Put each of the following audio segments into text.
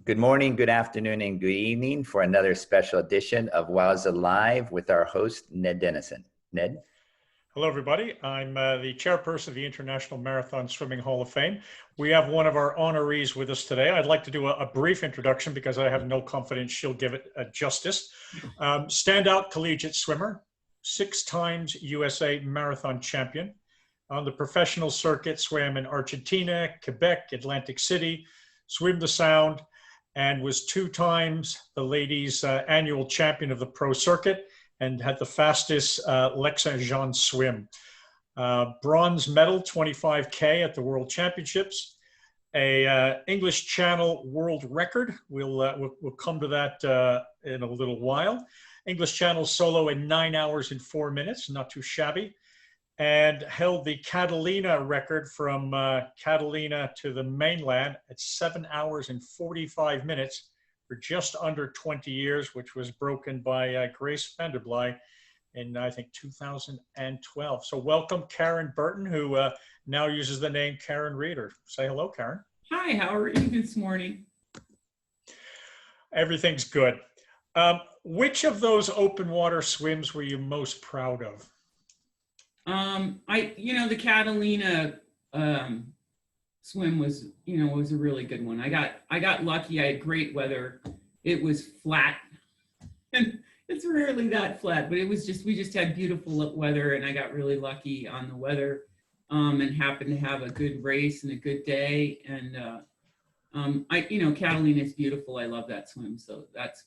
Good morning, good afternoon, and good evening for another special edition of WOWSA Live with our host, Ned Dennison. Ned? Hello, everybody. I'm the chairperson of the International Marathon Swimming Hall of Fame. We have one of our honorees with us today. I'd like to do a brief introduction because I have no confidence she'll give it justice. Standout collegiate swimmer, 6 times USA marathon champion. On the professional circuit, swam in Argentina, Quebec, Atlantic City, swim the Sound, and was 2 times the ladies' annual champion of the pro circuit and had the fastest Lac Saint-Jean swim. Bronze medal, 25K at the World Championships. A English Channel world record. We'll come to that in a little while. English Channel solo in 9 hours and 4 minutes, not too shabby. And held the Catalina record from Catalina to the mainland at 7 hours and 45 minutes for just under 20 years, which was broken by Grace Vanderbly in, I think, 2012. So welcome, Karen Burton, who now uses the name Karen Reeder. Say hello, Karen. Hi, how are you this morning? Everything's good. Which of those open water swims were you most proud of? The Catalina swim was a really good one. I got lucky. I had great weather. It was flat, and it's rarely that flat, but we just had beautiful weather, and I got really lucky on the weather, and happened to have a good race and a good day. And Catalina is beautiful. I love that swim. So that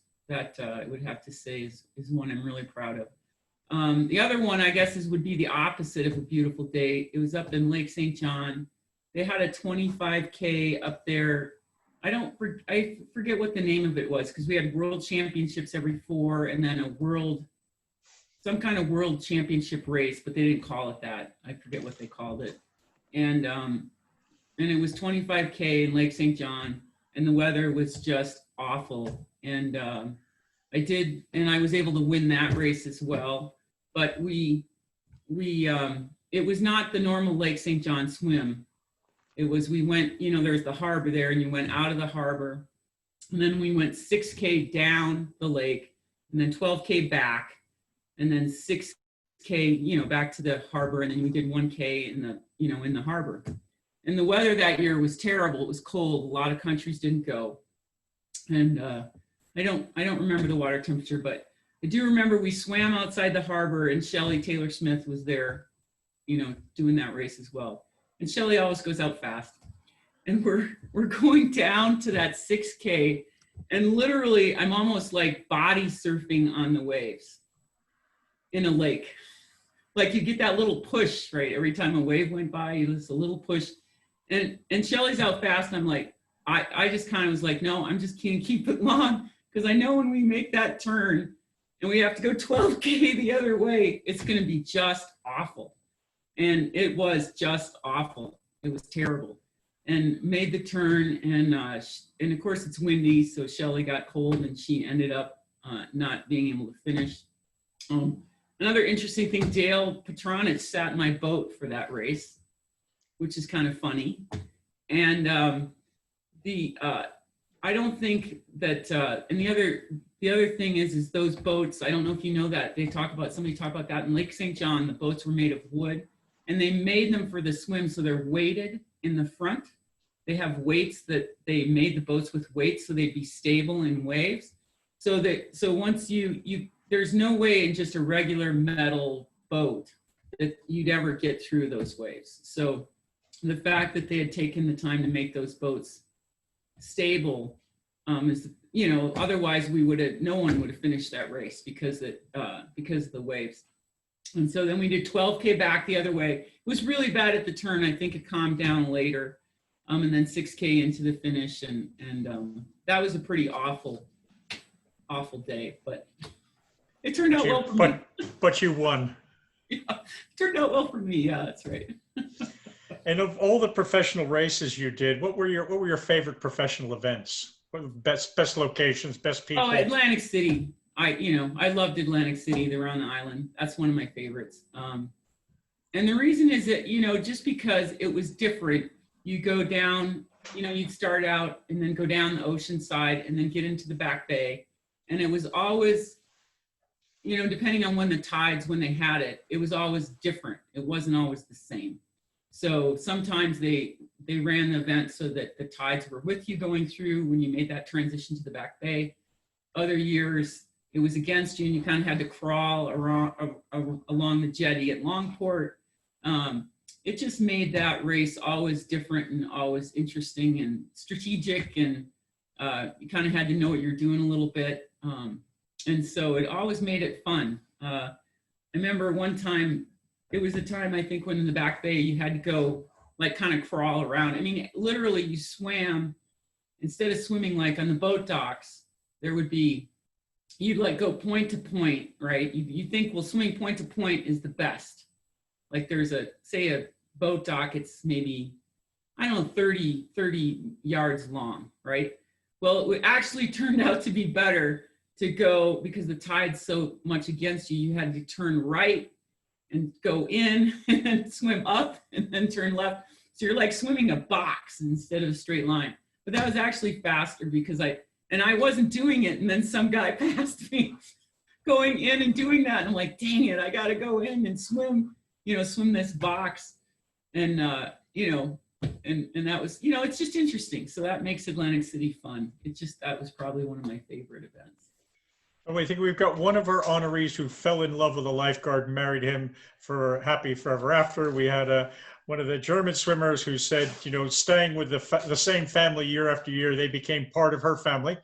I would have to say is one I'm really proud of. The other one, I guess, would be the opposite of a beautiful day. It was up in Lake St. John. They had a 25K up there. I forget what the name of it was, because we had world championships every 4 and then some kind of world championship race, but they didn't call it that. I forget what they called it. And it was 25K in Lake St. John, and the weather was just awful. And I was able to win that race as well. But it was not the normal Lake St. John swim. We went, there's the harbor there, and you went out of the harbor, and then we went 6K down the lake, and then 12K back, and then 6K, back to the harbor, and then we did 1K in the harbor. And the weather that year was terrible. It was cold. A lot of countries didn't go. And I don't remember the water temperature, but I do remember we swam outside the harbor, and Shelley Taylor Smith was there, doing that race as well. And Shelley always goes out fast. And we're going down to that 6K, and literally I'm almost like body surfing on the waves in a lake. Like you get that little push, right? Every time a wave went by, it's a little push. And Shelley's out fast, and I'm like, I just kind of was like, no, I'm just gonna keep it long, because I know when we make that turn and we have to go 12K the other way, it's gonna be just awful. And it was just awful. It was terrible. And made the turn, and of course it's windy, so Shelley got cold, and she ended up not being able to finish. Another interesting thing, Dale Petronich sat in my boat for that race, which is kind of funny. And I don't think that, and the other thing is those boats, I don't know if you know that, somebody talked about that in Lake St. John. The boats were made of wood, and they made them for the swim, so they're weighted in the front. They have weights that they made the boats with weights, so they'd be stable in waves. So once there's no way in just a regular metal boat that you'd ever get through those waves. So the fact that they had taken the time to make those boats stable is, otherwise no one would have finished that race because of the waves. And so then we did 12K back the other way. It was really bad at the turn. I think it calmed down later. And then 6K into the finish, and that was a pretty awful day, but it turned out well for me. But you won. Yeah, it turned out well for me. Yeah, that's right. And of all the professional races you did, what were your favorite professional events? What were the best locations, best people? Oh, Atlantic City. I loved Atlantic City. They were on the island. That's one of my favorites. And the reason is that, just because it was different, you go down you'd start out and then go down the ocean side and then get into the back bay. And it was always, depending on when the tides, when they had it, it was always different. It wasn't always the same. So sometimes they ran the event so that the tides were with you going through when you made that transition to the back bay. Other years, it was against you and you kind of had to crawl around, along the jetty at Longport. It just made that race always different and always interesting and strategic, and you kind of had to know what you're doing a little bit. And so it always made it fun. I remember one time, it was a time I think when in the back bay you had to go like kind of crawl around. I mean, literally you swam, instead of swimming like on the boat docks, there would be, you'd like go point to point, right? You think, well, swimming point to point is the best. Like there's say a boat dock, it's maybe, I don't know, 30 yards long, right? Well, it actually turned out to be better to go, because the tide's so much against you, you had to turn right and go in and then swim up and then turn left. So you're like swimming a box instead of a straight line. But that was actually faster because I wasn't doing it. And then some guy passed me going in and doing that. And I'm like, dang it, I got to go in and swim, swim this box. And, and that was, it's just interesting. So that makes Atlantic City fun. That was probably one of my favorite events. I think we've got one of our honorees who fell in love with a lifeguard and married him for happy forever after. We had one of the German swimmers who said, staying with the same family year after year, they became part of her family. Do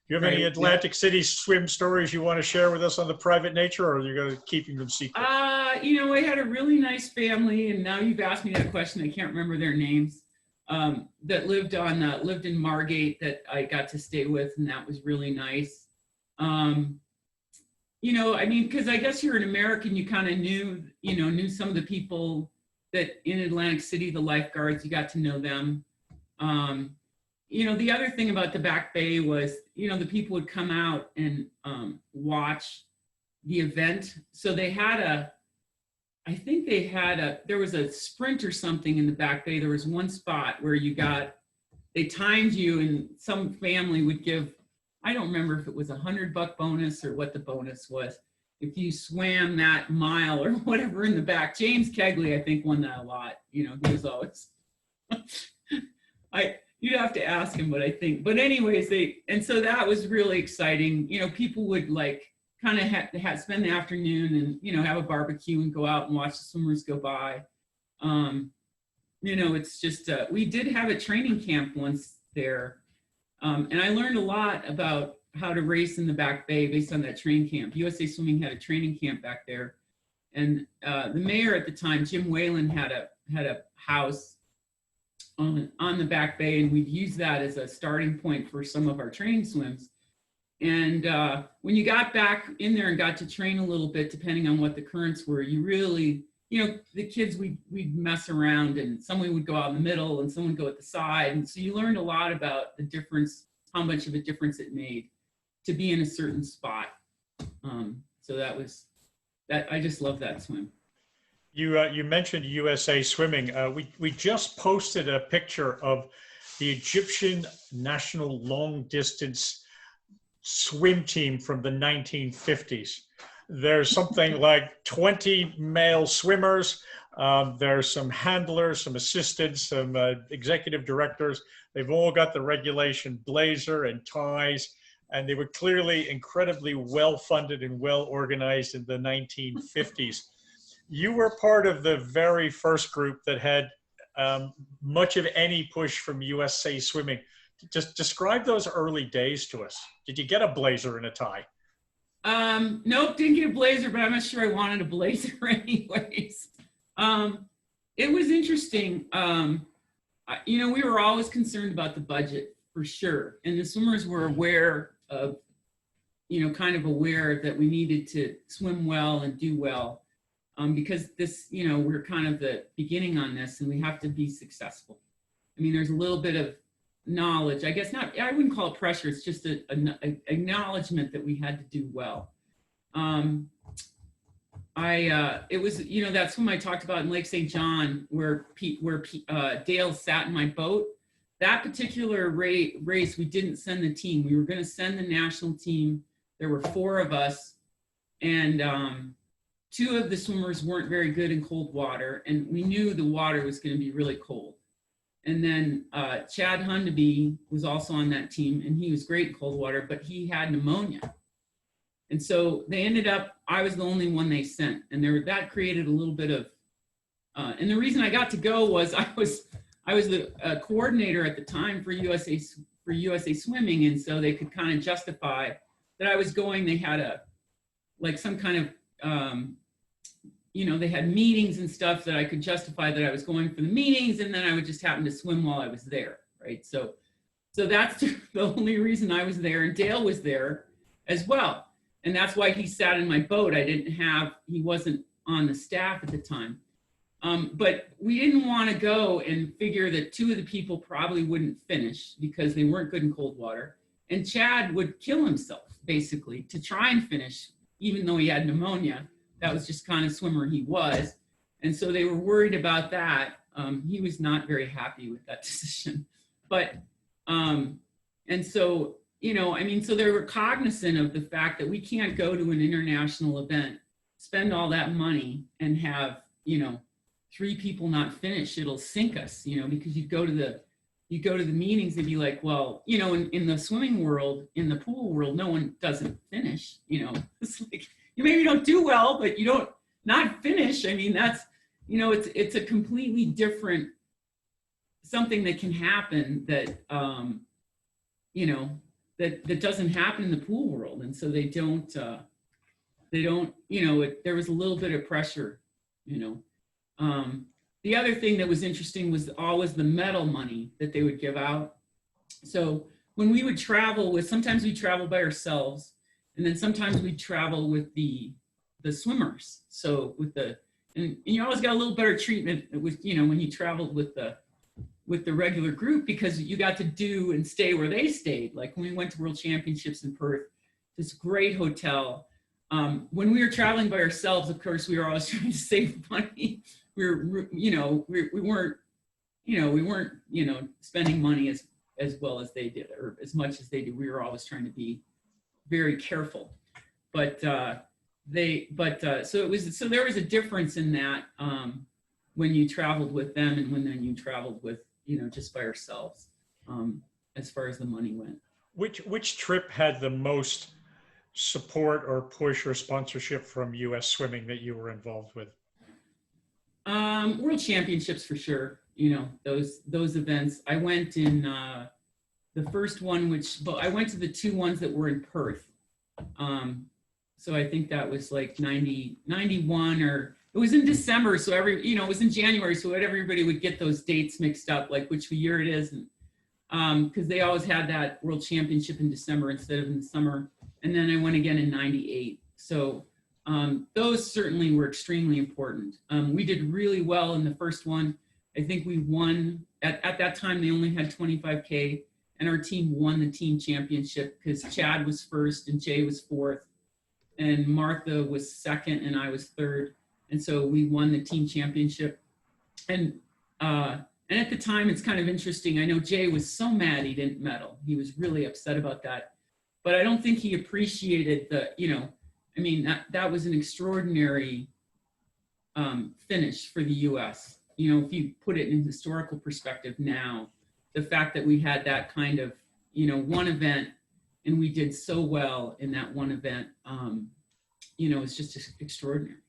you have any Atlantic City swim stories you want to share with us on the private nature, or are you going to keeping them secret? I had a really nice family, and now you've asked me that question, I can't remember their names, that lived in Margate that I got to stay with, and that was really nice. Because I guess you're an American, you kind of knew some of the people that in Atlantic City, the lifeguards, you got to know them. The other thing about the back bay was, the people would come out and watch the event. So there was a sprint or something in the back bay. There was one spot where they timed you, and some family would give, I don't remember if it was $100 bonus or what the bonus was, if you swam that mile or whatever in the back. James Kegley, I think, won that a lot. He was always, you'd have to ask him, but anyways, and so that was really exciting. People would like kind of spend the afternoon and, have a barbecue and go out and watch the swimmers go by. It's just, we did have a training camp once there. And I learned a lot about how to race in the back bay based on that training camp. USA Swimming had a training camp back there. And the mayor at the time, Jim Whalen, had a house on the back bay, and we'd use that as a starting point for some of our training swims. And when you got back in there and got to train a little bit, depending on what the currents were, you really, the kids, we'd mess around, and someone would go out in the middle and someone would go at the side. And so you learned a lot about the difference, how much of a difference it made to be in a certain spot. So I just love that swim. You mentioned USA Swimming. We just posted a picture of the Egyptian national long distance swim team from the 1950s. There's something like 20 male swimmers. There's some handlers, some assistants, some executive directors. They've all got the regulation blazer and ties, and they were clearly incredibly well-funded and well-organized in the 1950s. You were part of the very first group that had much of any push from USA Swimming. Just describe those early days to us. Did you get a blazer and a tie? Nope, didn't get a blazer, but I'm not sure I wanted a blazer anyways. It was interesting. We were always concerned about the budget for sure. And the swimmers were aware of, kind of aware that we needed to swim well and do well. Because this, we're kind of the beginning on this, and we have to be successful. I mean, there's a little bit of knowledge, I guess not, I wouldn't call it pressure. It's just an acknowledgement that we had to do well. It was, that swim I talked about in Lake St. John where Dale sat in my boat. that particular race, we didn't send the team. We were going to send the national team. There were 4 of us, and 2 of the swimmers weren't very good in cold water, and we knew the water was going to be really cold. And then Chad Hundeby was also on that team, and he was great in cold water, but he had pneumonia. And so they ended up, I was the only one they sent, and that created a little bit of, and the reason I got to go was I was the coordinator at the time for USA Swimming, and so they could kind of justify that I was going. They had some kind of, they had meetings and stuff that I could justify that I was going for the meetings, and then I would just happen to swim while I was there, right? So that's the only reason I was there, and Dale was there as well. And that's why he sat in my boat. He wasn't on the staff at the time. But we didn't want to go and figure that 2 of the people probably wouldn't finish because they weren't good in cold water. And Chad would kill himself, basically, to try and finish, even though he had pneumonia. That was just kind of swimmer he was. And so they were worried about that. He was not very happy with that decision. But, and so, so they were cognizant of the fact that we can't go to an international event, spend all that money and have, 3 people not finish. It'll sink us, because you go to the meetings and be like, well, in the swimming world, in the pool world, no one doesn't finish, it's like, you maybe don't do well, but you don't not finish. I mean, that's, it's a completely different, something that can happen that, that doesn't happen in the pool world. And so they don't, there was a little bit of pressure, The other thing that was interesting was always the medal money that they would give out. So when we would travel sometimes we'd travel by ourselves, and then sometimes we'd travel with the swimmers. So and you always got a little better treatment with, when you traveled with the regular group, because you got to do and stay where they stayed. Like when we went to World Championships in Perth, this great hotel. When we were traveling by ourselves, of course, we were always trying to save money. We weren't spending money as well as they did, or as much as they did. We were always trying to be very careful. But so there was a difference in that when you traveled with them and when you traveled with, just by ourselves, as far as the money went. Which trip had the most support or push or sponsorship from U.S. Swimming that you were involved with? World Championships for sure. Those events. I went in the first one, I went to the 2 ones that were in Perth. So I think that was like 91, or it was in December. So it was in January. So everybody would get those dates mixed up, like which year it is. And because they always had that World Championship in December instead of in the summer. And then I went again in 98. So those certainly were extremely important. We did really well in the first one. I think we won, at that time they only had 25K, and our team won the team championship because Chad was first and Jay was 4th, and Martha was 2nd and I was 3rd. And so we won the team championship. And at the time, it's kind of interesting. I know Jay was so mad he didn't medal. He was really upset about that. But I don't think he appreciated that was an extraordinary finish for the U.S. If you put it in historical perspective now, the fact that we had that kind of, one event and we did so well in that one event, it's just extraordinary.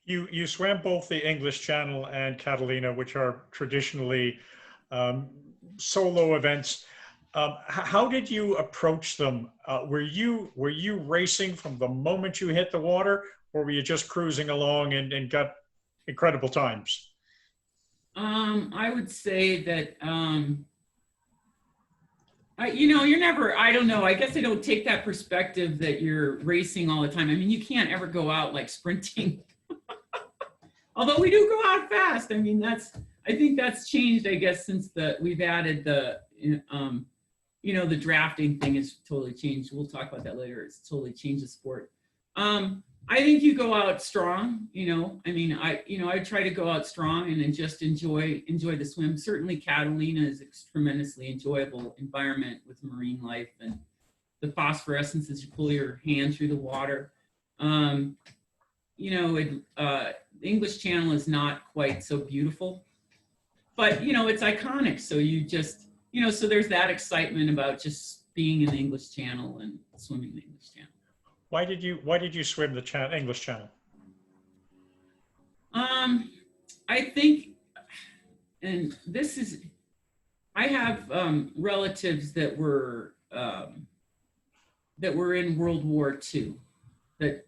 You swam both the English Channel and Catalina, which are traditionally solo events. How did you approach them? Were you racing from the moment you hit the water, or were you just cruising along and got incredible times? I would say that, you're never, I don't know, I guess I don't take that perspective that you're racing all the time. I mean, you can't ever go out like sprinting. Although we do go out fast. I mean, I think that's changed, I guess, since we've added the drafting thing has totally changed. We'll talk about that later. It's totally changed the sport. I think you go out strong, I mean, I try to go out strong and then just enjoy the swim. Certainly Catalina is a tremendously enjoyable environment with marine life and the phosphorescence as you pull your hand through the water. The English Channel is not quite so beautiful, but it's iconic. So you just, so there's that excitement about just being in the English Channel and swimming the English Channel. Why did you swim the English Channel? I think, and this is, I have relatives that were in World War II, that,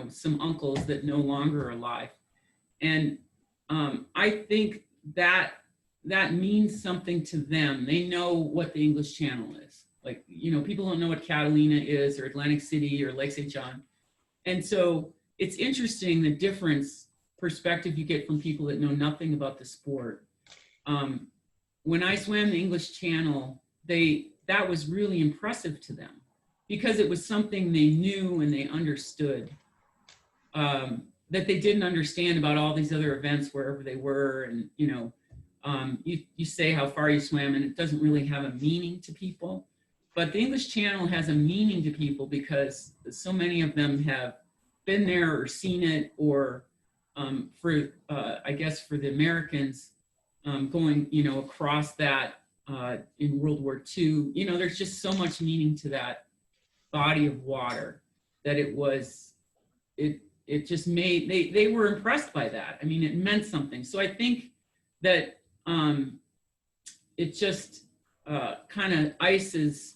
some uncles that no longer are alive. And I think that means something to them. They know what the English Channel is. Like, people don't know what Catalina is or Atlantic City or Lake St. John. And so it's interesting the difference perspective you get from people that know nothing about the sport. When I swam the English Channel, that was really impressive to them because it was something they knew and they understood that they didn't understand about all these other events wherever they were. And, you say how far you swam and it doesn't really have a meaning to people. But the English Channel has a meaning to people because so many of them have been there or seen it, or I guess for the Americans going, across that in World War II, there's just so much meaning to that body of water that it just made, they were impressed by that. I mean, it meant something. So I think that it just kind of ices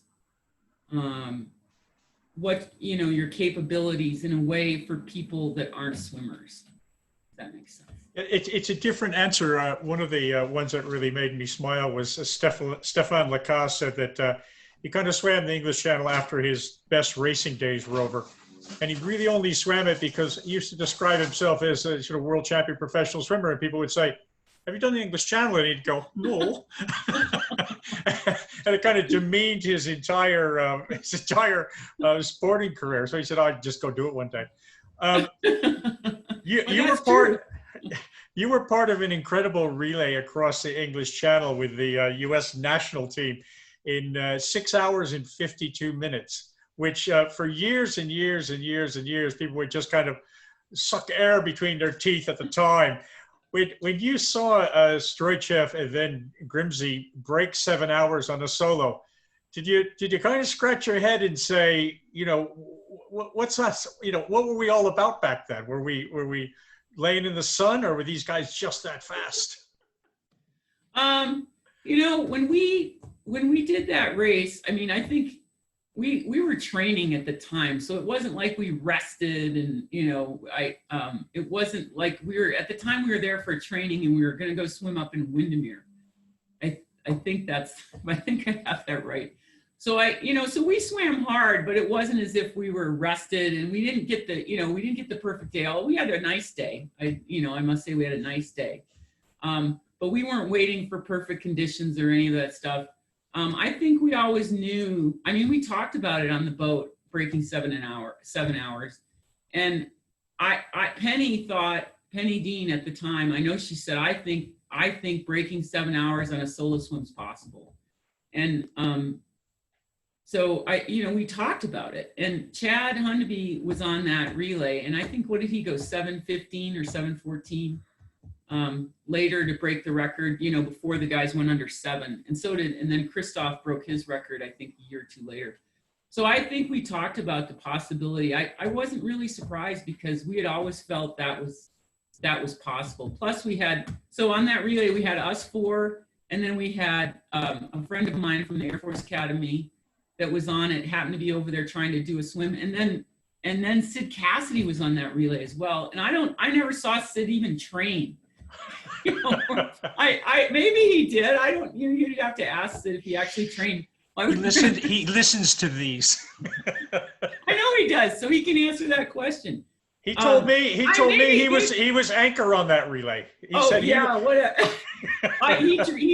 what your capabilities in a way for people that aren't swimmers. If that makes sense. It's a different answer. One of the ones that really made me smile was Stefan Lacasse said that he kind of swam the English Channel after his best racing days were over, and he really only swam it because he used to describe himself as a sort of world champion professional swimmer, and people would say, "Have you done the English Channel?" And he'd go, "No." And it kind of demeaned his entire sporting career. So he said, "I'd just go do it one day." You were part of an incredible relay across the English Channel with the U.S. national team in 6 hours and 52 minutes, which for years and years and years and years, people would just kind of suck air between their teeth at the time. When you saw Stoichev and then Grimsey break 7 hours on a solo, did you kind of scratch your head and say, what's us? What were we all about back then? Were we laying in the sun, or were these guys just that fast? When we did that race, I mean, I think we were training at the time, so it wasn't like we rested and it wasn't like at the time we were there for training and we were going to go swim up in Windermere. I think I have that right. So so we swam hard, but it wasn't as if we were rested and we didn't get the perfect day. We had a nice day. I must say we had a nice day. But we weren't waiting for perfect conditions or any of that stuff. I think we always knew, I mean, we talked about it on the boat, breaking 7 hours. And Penny Dean at the time, I know she said, I think breaking 7 hours on a solo swim's possible. And so we talked about it, and Chad Hundeby was on that relay. And I think, what did he go, 7:15 or 7:14? Later to break the record, before the guys went under 7. And then Christoph broke his record, I think, a year or two later. So I think we talked about the possibility. I wasn't really surprised because we had always felt that was possible. Plus so on that relay, we had us 4, and then we had a friend of mine from the Air Force Academy that was on it, happened to be over there trying to do a swim. And then Sid Cassidy was on that relay as well. And I never saw Sid even train. Maybe he did. I don't. You'd have to ask Sid if he actually trained. He listens to these. I know he does, so he can answer that question. He told me. He was anchor on that relay. He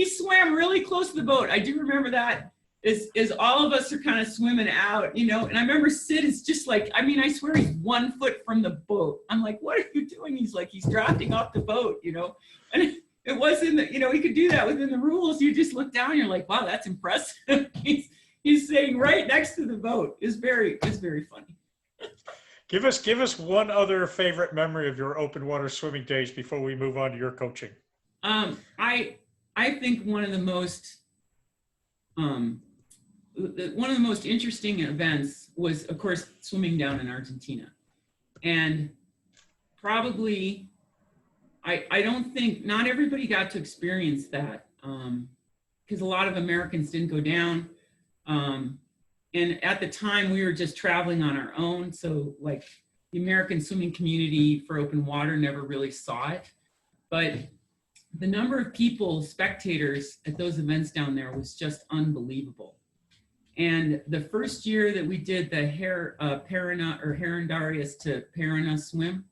swam really close to the boat. I do remember that. is all of us are kind of swimming out, you know, and I remember Sid is just like, I mean, I swear he's 1 foot from the boat. I'm like, what are you doing? He's like, he's drafting off the boat, you know, and it wasn't that, you know, he could do that within the rules. You just look down, you're like, wow, that's impressive. he's sitting right next to the boat. It's very funny. Give us one other favorite memory of your open water swimming days before we move on to your coaching. I think one of the most interesting events was, of course, swimming down in Argentina. And probably, I don't think, not everybody got to experience that, because a lot of Americans didn't go down. And at the time, we were just traveling on our own. So like the American swimming community for open water never really saw it. But the number of people, spectators at those events down there was just unbelievable. And the first year that we did the Herendarius to Parana swim,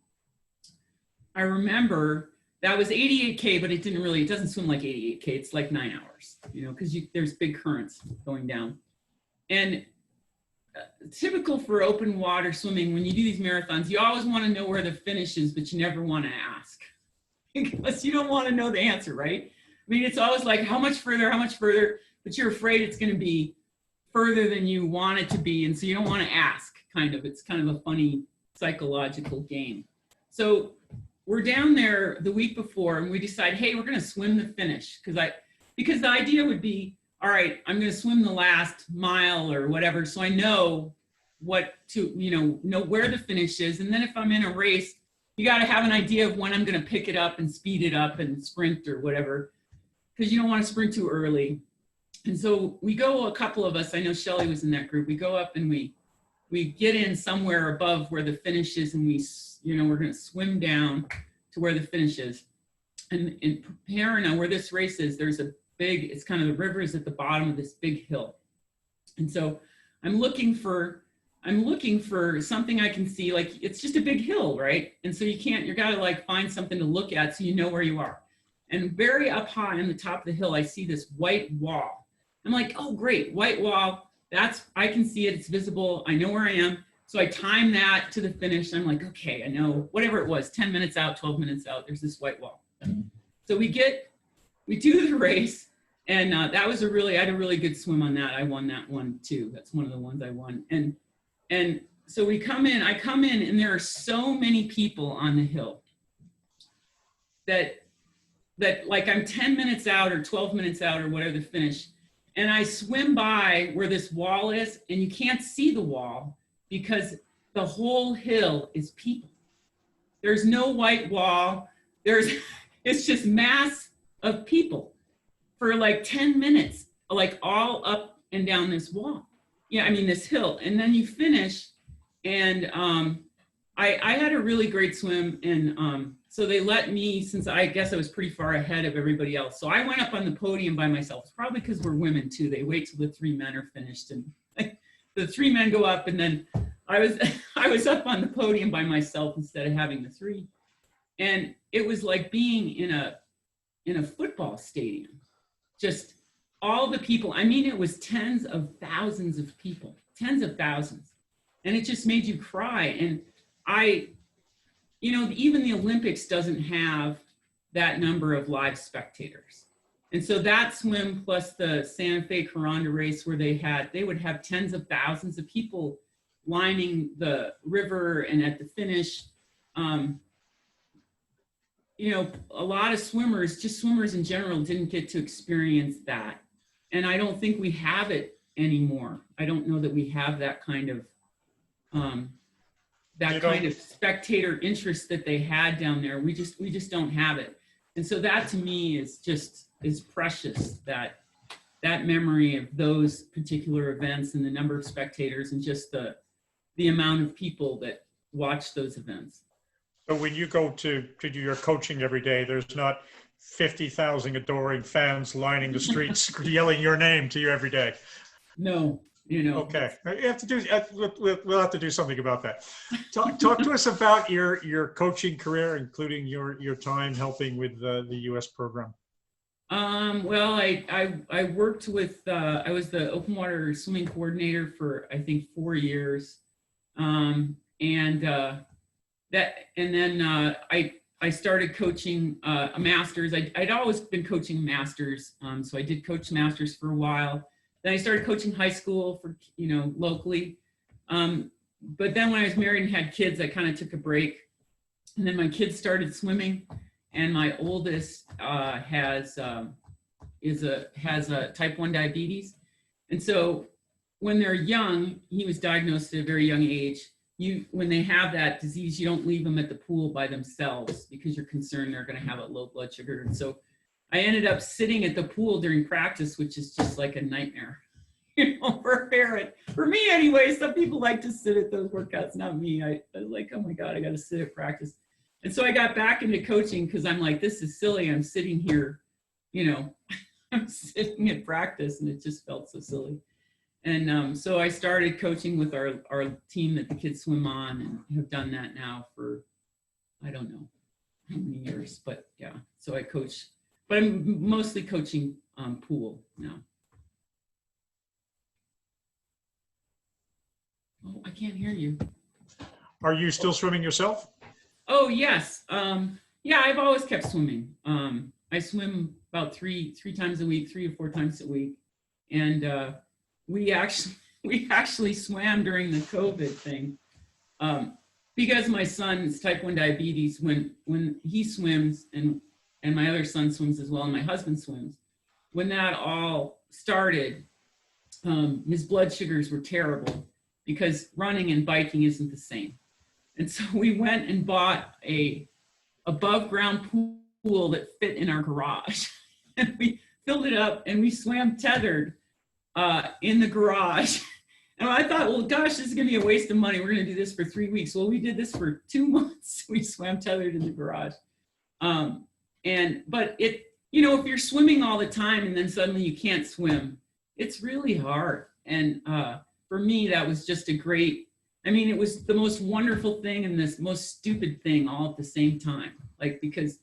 I remember that was 88K, but it doesn't swim like 88K. It's like 9 hours, you know, because there's big currents going down. And typical for open water swimming, when you do these marathons, you always want to know where the finish is, but you never want to ask because you don't want to know the answer, right? I mean, it's always like, how much further, but you're afraid it's going to be further than you want it to be. And so you don't want to ask, kind of. It's kind of a funny psychological game. So we're down there the week before and we decide, hey, we're going to swim the finish. Because the idea would be, all right, I'm going to swim the last mile or whatever. So I know what to, know where the finish is. And then if I'm in a race, you got to have an idea of when I'm going to pick it up and speed it up and sprint or whatever, because you don't want to sprint too early. And so we go, a couple of us, I know Shelly was in that group. We go up and we get in somewhere above where the finish is, and we're going to swim down to where the finish is. And in Parana, where this race is, there's it's kind of, the river is at the bottom of this big hill. And so I'm looking for something I can see, like it's just a big hill, right? And so you gotta like find something to look at so you know where you are. And very up high on the top of the hill, I see this white wall. I'm like, oh great, white wall, I can see it, it's visible, I know where I am. So I time that to the finish. I'm like, okay, I know, whatever it was, 10 minutes out, 12 minutes out, there's this white wall. So we do the race, and I had a really good swim on that. I won that one too. That's one of the ones I won. And so I come in, and there are so many people on the hill that like I'm 10 minutes out or 12 minutes out or whatever the finish. And I swim by where this wall is, and you can't see the wall because the whole hill is people. There's no white wall. It's just mass of people for like 10 minutes, like all up and down this wall. Yeah, I mean this hill. And then you finish, and I had a really great swim, and so they let me, since I guess I was pretty far ahead of everybody else. So I went up on the podium by myself. It's probably because we're women too. They wait till the 3 men are finished, and the 3 men go up, and then I was up on the podium by myself instead of having the 3. And it was like being in a football stadium. Just all the people. I mean, it was tens of thousands of people, tens of thousands. And it just made you cry. And even the Olympics doesn't have that number of live spectators. And so that swim plus the Santa Fe Caranda race, where they would have tens of thousands of people lining the river, and at the finish, a lot of swimmers in general, didn't get to experience that. And I don't think we have it anymore. I don't know that we have that kind of spectator interest that they had down there. We just don't have it. And so that to me is precious, that memory of those particular events and the number of spectators and just the amount of people that watch those events. So when you go to do your coaching every day, there's not 50,000 adoring fans lining the streets yelling your name to you every day? No, Okay, you have to do. We'll have to do something about that. Talk to us about your coaching career, including your time helping with the U.S. program. Well, I worked with, I was the open water swimming coordinator for, I think, 4 years. And then I started coaching a master's. I'd always been coaching masters. So I did coach masters for a while. Then I started coaching high school for, locally. But then when I was married and had kids, I kind of took a break. And then my kids started swimming, and my oldest has a type 1 diabetes. And so when they're young, he was diagnosed at a very young age. When they have that disease, you don't leave them at the pool by themselves because you're concerned they're going to have a low blood sugar. And so I ended up sitting at the pool during practice, which is just like a nightmare, for a parent. For me anyway. Some people like to sit at those workouts, not me. I was like, oh my God, I got to sit at practice. And so I got back into coaching because I'm like, this is silly. I'm sitting here, I'm sitting at practice, and it just felt so silly. And so I started coaching with our team that the kids swim on, and have done that now for, I don't know how many years, but yeah. So I coach, but I'm mostly coaching pool now. Oh, I can't hear you. Are you still swimming yourself? Oh, yes. Yeah, I've always kept swimming. I swim about three times a week, 3 or 4 times a week. And we actually swam during the COVID thing. Because my son's type 1 diabetes, when he swims, and my other son swims as well, and my husband swims, when that all started, his blood sugars were terrible because running and biking isn't the same. And so we went and bought a above ground pool that fit in our garage. And we filled it up, and we swam tethered in the garage. And I thought, well, gosh, this is going to be a waste of money. We're going to do this for 3 weeks. Well, we did this for 2 months. We swam tethered in the garage. But it, if you're swimming all the time and then suddenly you can't swim, it's really hard. And for me, that was just it was the most wonderful thing and this most stupid thing all at the same time. Like, because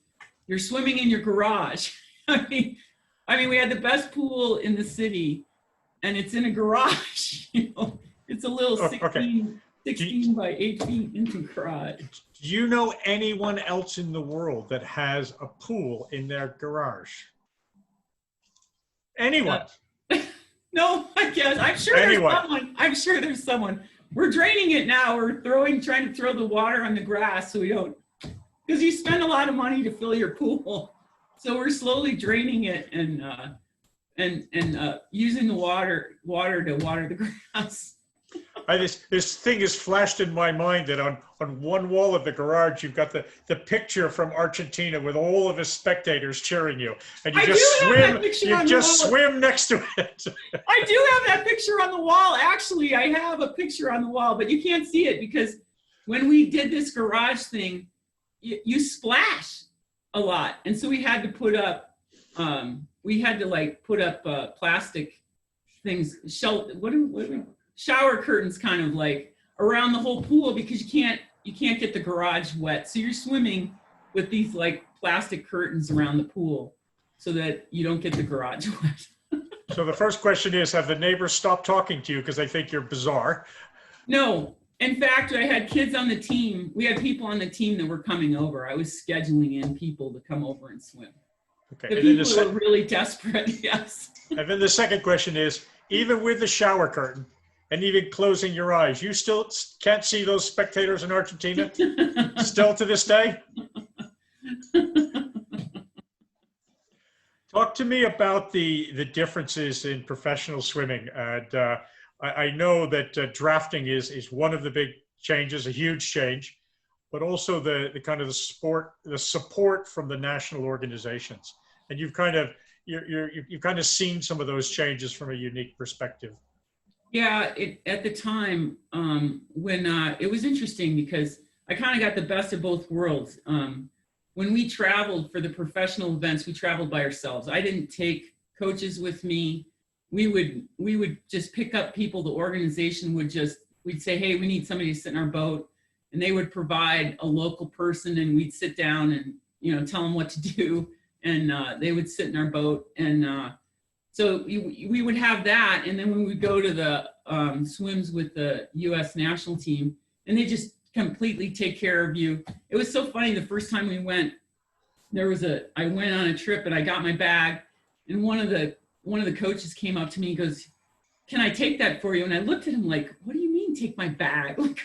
you're swimming in your garage. I mean, we had the best pool in the city, and it's in a garage. It's a little 16 by 8 feet into garage. Do you know anyone else in the world that has a pool in their garage? Anyone? No, I guess. I'm sure there's someone. I'm sure there's someone. We're draining it now. We're trying to throw the water on the grass so we don't, because you spend a lot of money to fill your pool. So we're slowly draining it and using the water to water the grass. This thing has flashed in my mind that on one wall of the garage, you've got the picture from Argentina with all of his spectators cheering you. And you just swim next to it. I do have that picture on the wall. Actually, I have a picture on the wall, but you can't see it because when we did this garage thing, you splash a lot. And so we had to put up, plastic things, shower curtains kind of like around the whole pool, because you can't get the garage wet. So you're swimming with these like plastic curtains around the pool so that you don't get the garage wet. So the first question is, have the neighbors stopped talking to you because they think you're bizarre? No. In fact, I had kids on the team. We had people on the team that were coming over. I was scheduling in people to come over and swim. Okay. The people who were really desperate, yes. And then the second question is, even with the shower curtain and even closing your eyes, you still can't see those spectators in Argentina? Still to this day? Talk to me about the differences in professional swimming. And I know that drafting is one of the big changes, a huge change, but also the kind of the support from the national organizations. And you've kind of seen some of those changes from a unique perspective. Yeah, at the time when it was interesting because I kind of got the best of both worlds. When we traveled for the professional events, we traveled by ourselves. I didn't take coaches with me. We would just pick up people. The organization we'd say, hey, we need somebody to sit in our boat, and they would provide a local person, and we'd sit down and tell them what to do. and they would sit in our boat. And so we would have that. And then we would go to the swims with the U.S. national team, and they just completely take care of you. It was so funny. The first time we went, I went on a trip and I got my bag, and one of the coaches came up to me and goes, "Can I take that for you?" And I looked at him like, "What do you mean take my bag? Like,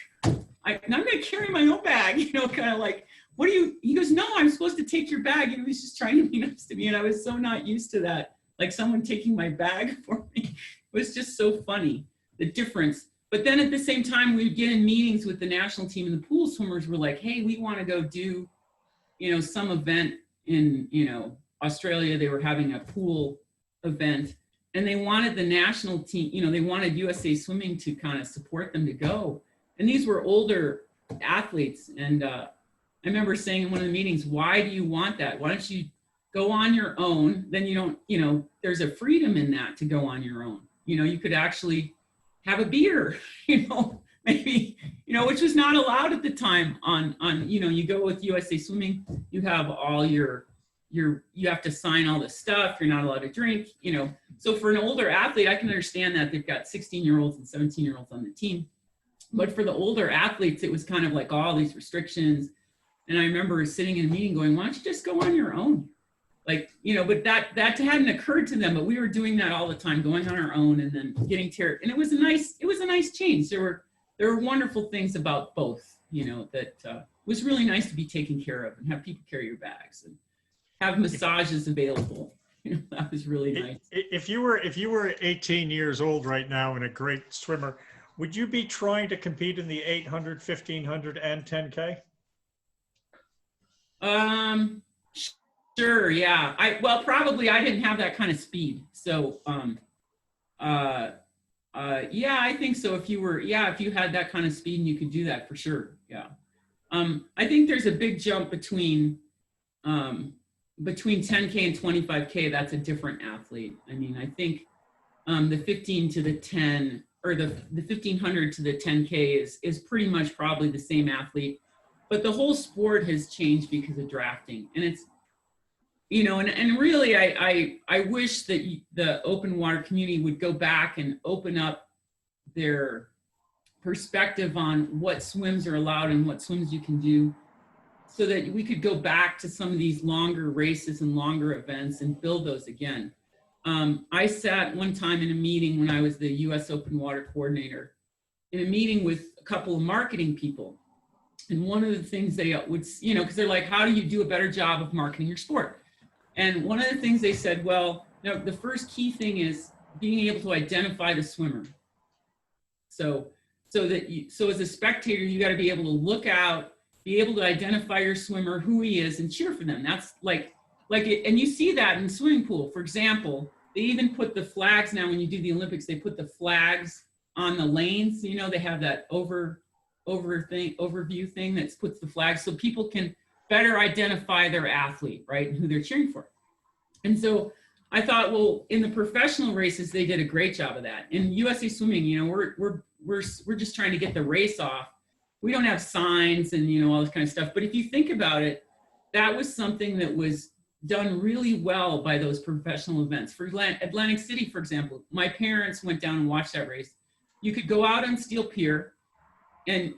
I'm going to carry my own bag," kind of like, "What do you," he goes, "No, I'm supposed to take your bag." And he was just trying to be nice to me. And I was so not used to that. Like someone taking my bag for me. It was just so funny, the difference. But then at the same time, we would get in meetings with the national team, and the pool swimmers were like, "Hey, we want to go do, some event in, Australia." They were having a pool event, and they wanted the national team, they wanted USA Swimming to kind of support them to go. And these were older athletes. And I remember saying in one of the meetings, "Why do you want that? Why don't you go on your own? Then you don't, there's a freedom in that to go on your own. You could actually have a beer, maybe, which was not allowed at the time on, you go with USA Swimming, you have all you have to sign all the stuff. You're not allowed to drink, So for an older athlete, I can understand that they've got 16-year-olds and 17-year-olds on the team. But for the older athletes, it was kind of like all these restrictions. And I remember sitting in a meeting going, "Why don't you just go on your own?" Like, but that hadn't occurred to them, but we were doing that all the time, going on our own and then getting tired. And it was a nice change. There were wonderful things about both, that was really nice to be taken care of and have people carry your bags and have massages available. That was really nice. If you were 18 years old right now and a great swimmer, would you be trying to compete in the 800, 1500, and 10K? Sure. Yeah. Probably I didn't have that kind of speed. So, yeah, I think so. If you had that kind of speed, and you could do that for sure. Yeah. I think there's a big jump between 10K and 25K. That's a different athlete. I mean, I think, the 15 to the 10 or the 1500 to the 10K is pretty much probably the same athlete, but the whole sport has changed because of drafting. And it's, and really, I wish that the open water community would go back and open up their perspective on what swims are allowed and what swims you can do, so that we could go back to some of these longer races and longer events and build those again. I sat one time in a meeting when I was the U.S. Open Water Coordinator, in a meeting with a couple of marketing people. And one of the things they would, because they're like, "How do you do a better job of marketing your sport?" And one of the things they said, well, the first key thing is being able to identify the swimmer. So as a spectator, you got to be able to look out, be able to identify your swimmer, who he is, and cheer for them. That's like it, and you see that in the swimming pool. For example, they even put the flags now when you do the Olympics. They put the flags on the lanes. They have that overview thing that puts the flags so people can better identify their athlete, right, and who they're cheering for. And so I thought, well, in the professional races, they did a great job of that. In USA Swimming, we're just trying to get the race off. We don't have signs and all this kind of stuff. But if you think about it, that was something that was done really well by those professional events. For Atlantic City, for example, my parents went down and watched that race. You could go out on Steel Pier, and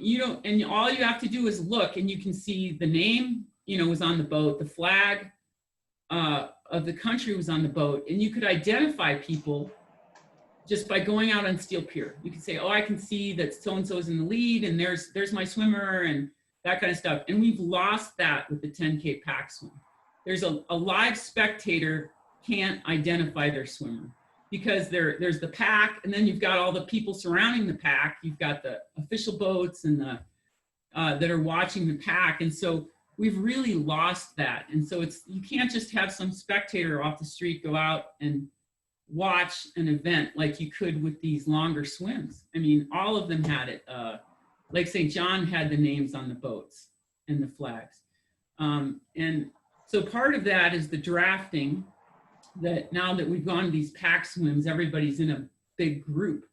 all you have to do is look, and you can see the name, was on the boat, the flag of the country was on the boat, and you could identify people just by going out on Steel Pier. You could say, "Oh, I can see that so-and-so's in the lead, and there's my swimmer," and that kind of stuff. And we've lost that with the 10K pack swim. There's a live spectator can't identify their swimmer, because there's the pack, and then you've got all the people surrounding the pack. You've got the official boats and the that are watching the pack. And so we've really lost that. And so you can't just have some spectator off the street go out and watch an event like you could with these longer swims. I mean, all of them had it. Lake St. John had the names on the boats and the flags. And so part of that is the drafting, that now that we've gone to these pack swims, everybody's in a big group.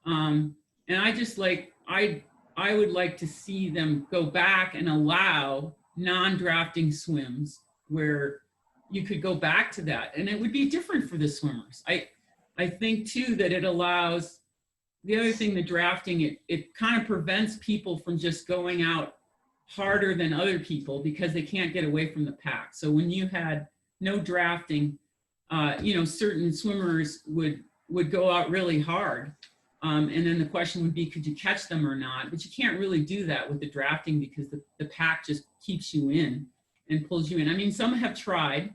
And I would like to see them go back and allow non-drafting swims where you could go back to that, and it would be different for the swimmers. I think too that it allows, the other thing, the drafting, it kind of prevents people from just going out harder than other people because they can't get away from the pack. So when you had no drafting, certain swimmers would go out really hard. And then the question would be, could you catch them or not? But you can't really do that with the drafting because the pack just keeps you in and pulls you in. I mean, some have tried.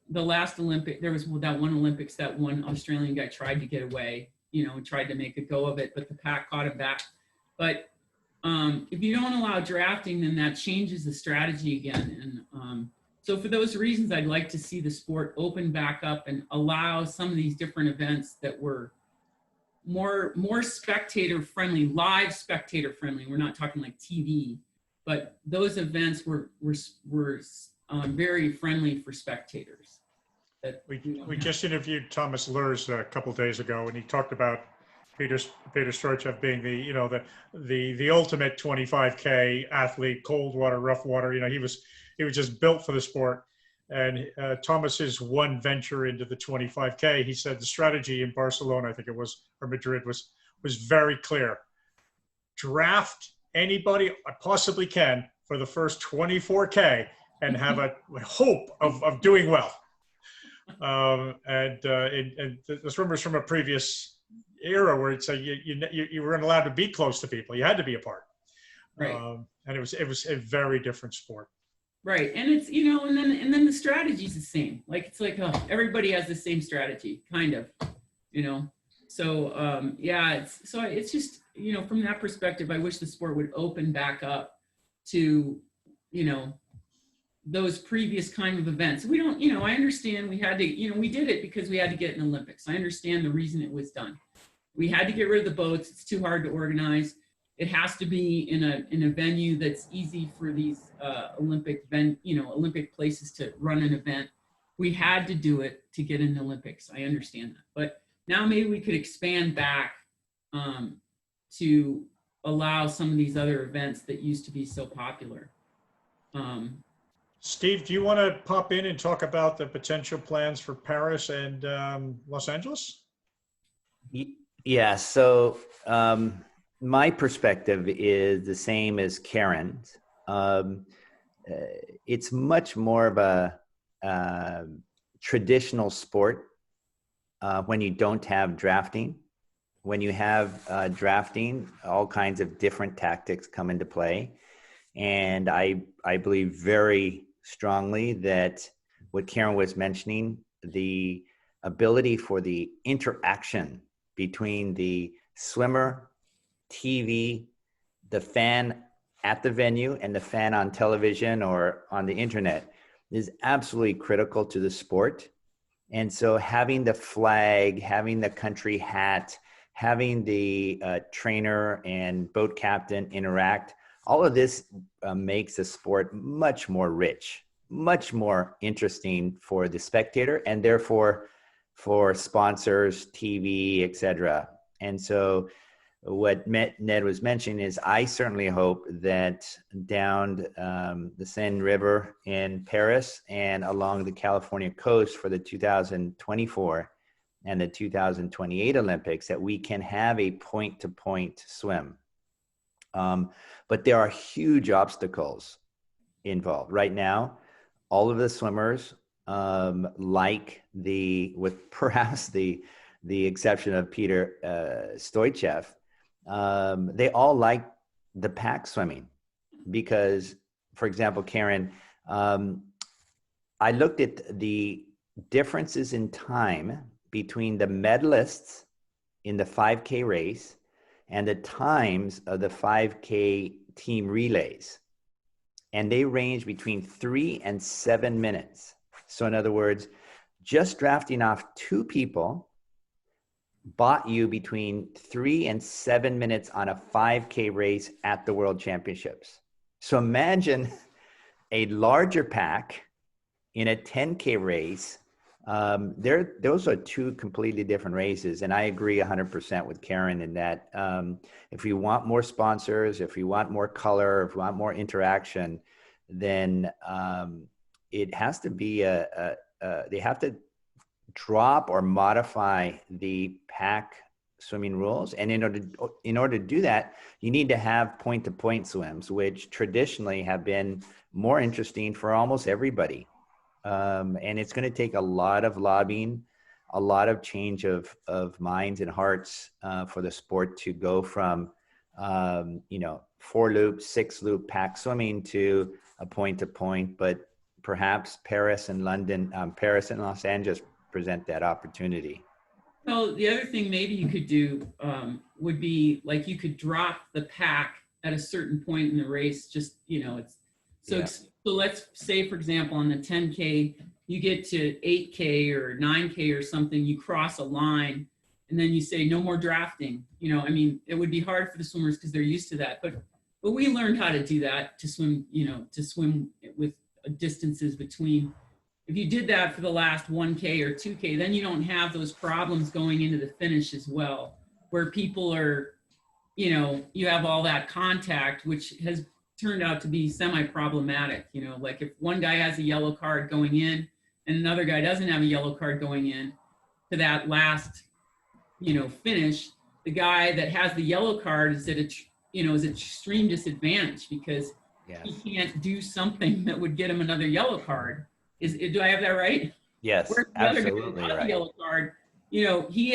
The last Olympic, there was that one Olympics, that one Australian guy tried to get away, tried to make a go of it, but the pack caught him back. But if you don't allow drafting, then that changes the strategy again. And so for those reasons, I'd like to see the sport open back up and allow some of these different events that were more spectator friendly, live spectator friendly. We're not talking like TV, but those events were very friendly for spectators. We just interviewed Thomas Lurs a couple of days ago, and he talked about Peter Stoichev being the ultimate 25K athlete, cold water, rough water. He was just built for the sport. And Thomas's one venture into the 25K, he said the strategy in Barcelona, I think it was, or Madrid, was very clear. Draft anybody I possibly can for the first 24K and have a hope of doing well. And the swimmers from a previous era where it's you weren't allowed to be close to people. You had to be apart. Right. And it was a very different sport. Right. And it's, and then the strategy's the same. It's like everybody has the same strategy, kind of, So, it's just, from that perspective, I wish the sport would open back up to, those previous kind of events. We don't, I understand we had to, we did it because we had to get an Olympics. I understand the reason it was done. We had to get rid of the boats. It's too hard to organize. It has to be in a venue that's easy for these Olympic places to run an event. We had to do it to get in the Olympics. I understand that, but now maybe we could expand back to allow some of these other events that used to be so popular. Steve, do you want to pop in and talk about the potential plans for Paris and Los Angeles? Yeah. So my perspective is the same as Karen's. It's much more of a traditional sport when you don't have drafting. When you have drafting, all kinds of different tactics come into play. And I believe very strongly that what Karen was mentioning, the ability for the interaction between the swimmer, TV, the fan at the venue, and the fan on television or on the internet is absolutely critical to the sport. And so having the flag, having the country hat, having the trainer and boat captain interact, all of this makes the sport much more rich, much more interesting for the spectator, and therefore for sponsors, TV, etc. And so what Ned was mentioning is I certainly hope that down the Seine River in Paris and along the California coast for the 2024 and the 2028 Olympics that we can have a point-to-point swim. But there are huge obstacles involved. Right now, all of the swimmers, with perhaps the exception of Peter Stoichev, they all like the pack swimming because, for example, Karen, I looked at the differences in time between the medalists in the 5K race and the times of the 5K team relays. And they range between 3 and 7 minutes. So in other words, just drafting off 2 people bought you between 3 and 7 minutes on a 5K race at the World Championships. So imagine a larger pack in a 10K race. Those are 2 completely different races. And I agree 100% with Karen in that if we want more sponsors, if we want more color, if we want more interaction, then it has to be they have to drop or modify the pack swimming rules. And in order to do that, you need to have point-to-point swims, which traditionally have been more interesting for almost everybody. And it's going to take a lot of lobbying, a lot of change of minds and hearts for the sport to go from, 4-loop, 6-loop pack swimming to a point-to-point. But perhaps Paris and Los Angeles present that opportunity. Well, the other thing maybe you could do would be like you could drop the pack at a certain point in the race. Just, so let's say, for example, on the 10K, you get to 8K or 9K or something, you cross a line and then you say no more drafting. It would be hard for the swimmers because they're used to that. But we learned how to do that to swim, to swim with distances between. If you did that for the last 1K or 2K, then you don't have those problems going into the finish as well, where people are, you have all that contact, which has turned out to be semi-problematic. Like if one guy has a yellow card going in and another guy doesn't have a yellow card going in to that last, finish, the guy that has the yellow card is at is at extreme disadvantage because he can't do something that would get him another yellow card. Do I have that right? Yes, Whereas the absolutely other guy with right. the yellow card, he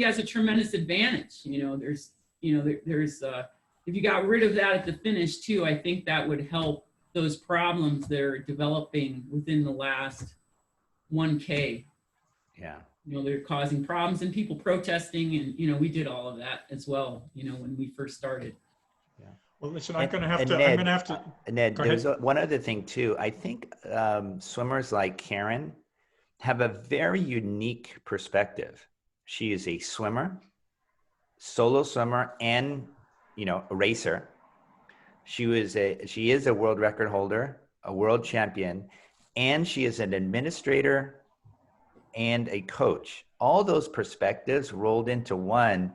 has a tremendous advantage. There's if you got rid of that at the finish too, I think that would help those problems that are developing within the last 1K. Yeah. They're causing problems and people protesting, and we did all of that as well. When we first started. Well, listen, I'm going to have to. Ned, Go there's ahead. one other thing too. I think swimmers like Karen have a very unique perspective. She is a swimmer, solo swimmer, and a racer. She is a world record holder, a world champion, and she is an administrator and a coach. All those perspectives rolled into one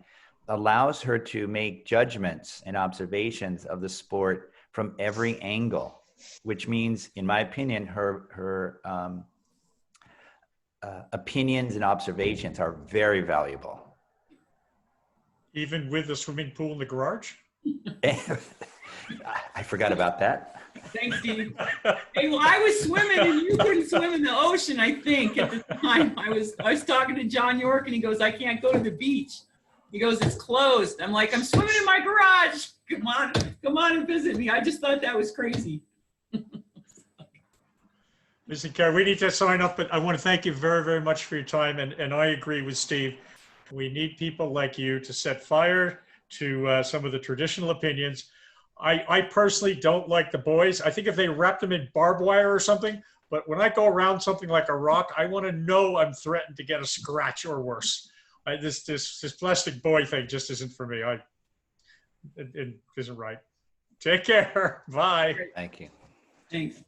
allows her to make judgments and observations of the sport from every angle, which means, in my opinion, her opinions and observations are very valuable. Even with the swimming pool in the garage? I forgot about that. Thanks, Steve. Hey, well, I was swimming and you couldn't swim in the ocean, I think, at the time. I was talking to John York and he goes, I can't go to the beach. He goes, it's closed. I'm like, I'm swimming in my garage. Come on and visit me. I just thought that was crazy. Listen, Karen, we need to sign up, but I want to thank you very, very much for your time. And I agree with Steve. We need people like you to set fire to some of the traditional opinions. I personally don't like the boys. I think if they wrap them in barbed wire or something, but when I go around something like a rock, I want to know I'm threatened to get a scratch or worse. This plastic boy thing just isn't for me. It isn't right. Take care. Bye. Thank you. Thanks.